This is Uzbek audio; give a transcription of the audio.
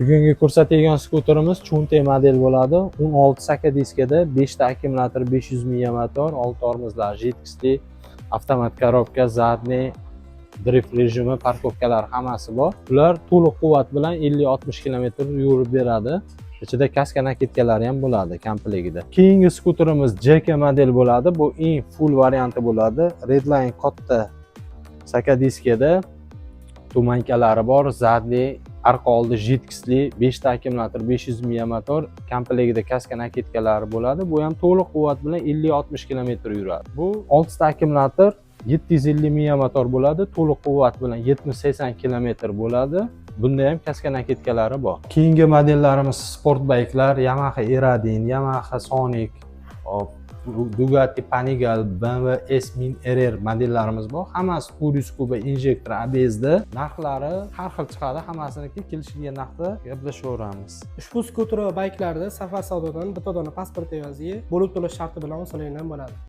Bugungi ko'rsatadigan skuterimiz Chunte model bo'ladi. 16 saka diskada, 5 ta akkumulyator, 500 miya motor, 6 tormozlar, jidkisli, avtomat korobka, zadniy, drift rejimi, parkovkalar hammasi bor. Ular to'liq quvvat bilan 50-60 km yurib beradi. Ichida kaska nakidkalari ham bo'ladi komplektida. Keyingi skuterimiz JK model bo'ladi. Bu eng full varianti bo'ladi. Redline katta saka diskada, tumankalari bor, zadniy, arqa oldi jidkisli, 5 ta akkumulyator, 500 miya motor, komplektida kaska nakidkalari bo'ladi. Bu ham to'liq quvvat bilan 50-60 km yuradi. Bu 6 ta akkumulyator, 750 miya motor bo'ladi. To'liq quvvat bilan 70-80 km bo'ladi. Bunda ham kaska nakidkalari bor. Keyingi modellarimiz sport bayklar, Yamaha Eradin, Yamaha Sonic, Bugatti Panigale, BMW S1000 RR modellarimiz bor. Hammasi Furious Kuba injektor ABSda. Narxlari har xil chiqadi. Hammasiniki kelishilgan narxda gaplashaveramiz. Ushbu skuter va bayklarda safar savdodan bitta dona pasport evaziga bo'lib to'lash sharti bilan olingan bo'ladi.